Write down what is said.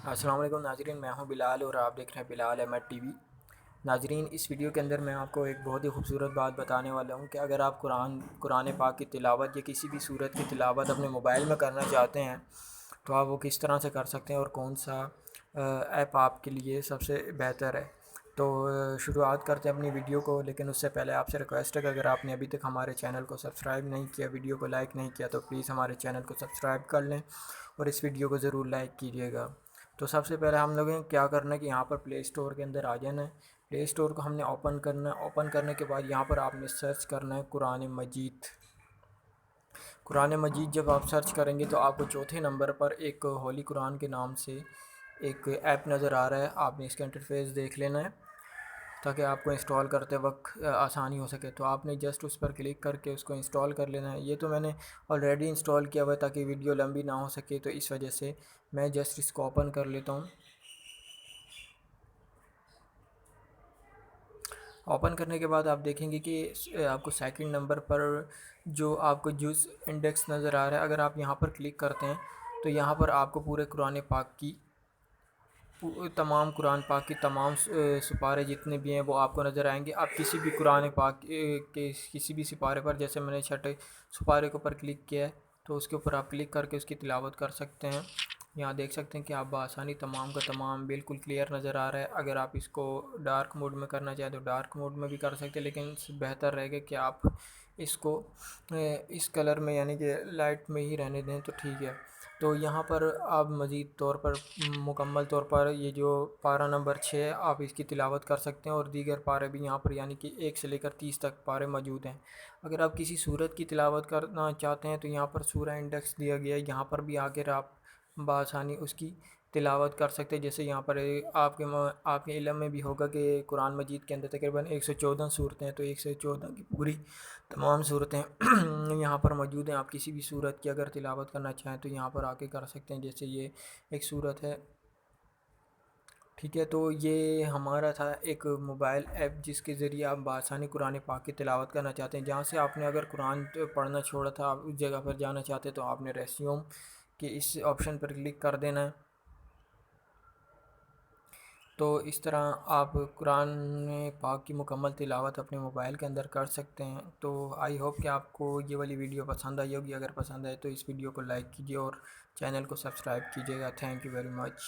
السلام علیکم ناظرین، میں ہوں بلال اور آپ دیکھ رہے ہیں بلال احمد ٹی وی۔ ناظرین، اس ویڈیو کے اندر میں آپ کو ایک بہت ہی خوبصورت بات بتانے والا ہوں کہ اگر آپ قرآن پاک کی تلاوت یا کسی بھی سورت کی تلاوت اپنے موبائل میں کرنا چاہتے ہیں تو آپ وہ کس طرح سے کر سکتے ہیں اور کون سا ایپ آپ کے لیے سب سے بہتر ہے۔ تو شروعات کرتے ہیں اپنی ویڈیو کو، لیکن اس سے پہلے آپ سے ریکویسٹ ہے کہ اگر آپ نے ابھی تک ہمارے چینل کو سبسکرائب نہیں کیا، ویڈیو کو لائک نہیں کیا، تو پلیز ہمارے چینل کو سبسکرائب کر لیں اور اس ویڈیو کو ضرور لائک کیجیے گا۔ تو سب سے پہلے ہم لوگوں نے کیا کرنا ہے کہ یہاں پر پلے اسٹور کے اندر آ جانا ہے۔ پلے اسٹور کو ہم نے اوپن کرنا ہے۔ اوپن کرنے کے بعد یہاں پر آپ نے سرچ کرنا ہے قرآن مجید۔ قرآن مجید جب آپ سرچ کریں گے تو آپ کو چوتھے نمبر پر ایک ہولی قرآن کے نام سے ایک ایپ نظر آ رہا ہے۔ آپ نے اس کا انٹرفیس دیکھ لینا ہے تاکہ آپ کو انسٹال کرتے وقت آسانی ہو سکے۔ تو آپ نے جسٹ اس پر کلک کر کے اس کو انسٹال کر لینا ہے۔ یہ تو میں نے آلریڈی انسٹال کیا ہوا ہے تاکہ ویڈیو لمبی نہ ہو سکے، تو اس وجہ سے میں جسٹ اس کو اوپن کر لیتا ہوں۔ اوپن کرنے کے بعد آپ دیکھیں گے کہ آپ کو سیکنڈ نمبر پر جو آپ کو جز انڈیکس نظر آ رہا ہے، اگر آپ یہاں پر کلک کرتے ہیں تو یہاں پر آپ کو پورے قرآن پاک کی تمام قرآن پاک کی تمام سپارے جتنے بھی ہیں وہ آپ کو نظر آئیں گے۔ آپ کسی بھی قرآن پاک کے کسی بھی سپارے پر، جیسے میں نے چھٹے سپارے کے اوپر کلک کیا ہے تو اس کے اوپر آپ کلک کر کے اس کی تلاوت کر سکتے ہیں۔ یہاں دیکھ سکتے ہیں کہ آپ بآسانی تمام کا تمام بالکل کلیئر نظر آ رہا ہے۔ اگر آپ اس کو ڈارک موڈ میں کرنا چاہیں تو ڈارک موڈ میں بھی کر سکتے ہیں، لیکن بہتر رہے گا کہ آپ اس کو اس کلر میں یعنی کہ لائٹ میں ہی رہنے دیں تو ٹھیک ہے۔ تو یہاں پر آپ مزید طور پر مکمل طور پر یہ جو پارہ نمبر 6 آپ اس کی تلاوت کر سکتے ہیں، اور دیگر پارے بھی یہاں پر یعنی کہ 1 سے لے کر 30 تک پارے موجود ہیں۔ اگر آپ کسی سورت کی تلاوت کرنا چاہتے ہیں تو یہاں پر سورہ انڈیکس دیا گیا ہے، یہاں پر بھی آ کر آپ بآسانی اس کی تلاوت کر سکتے ہیں۔ جیسے یہاں پر آپ کے علم میں بھی ہوگا کہ قرآن مجید کے اندر تقریباً 114 صورتیں ہیں، تو 114 کی پوری تمام صورتیں یہاں پر موجود ہیں۔ آپ کسی بھی صورت کی اگر تلاوت کرنا چاہیں تو یہاں پر آ کے کر سکتے ہیں، جیسے یہ ایک صورت ہے، ٹھیک ہے۔ تو یہ ہمارا تھا ایک موبائل ایپ جس کے ذریعے آپ بآسانی قرآن پاک کی تلاوت کرنا چاہتے ہیں۔ جہاں سے آپ نے اگر قرآن پڑھنا چھوڑا تھا، آپ اس جگہ پر جانا چاہتے تو آپ نے ریزیوم کے اس آپشن پر کلک کر دینا ہے۔ تو اس طرح آپ قرآن پاک کی مکمل تلاوت اپنے موبائل کے اندر کر سکتے ہیں۔ تو آئی ہوپ کہ آپ کو یہ والی ویڈیو پسند آئی ہوگی۔ اگر پسند آئے تو اس ویڈیو کو لائک کیجیے اور چینل کو سبسکرائب کیجیے گا۔ Thank you very much.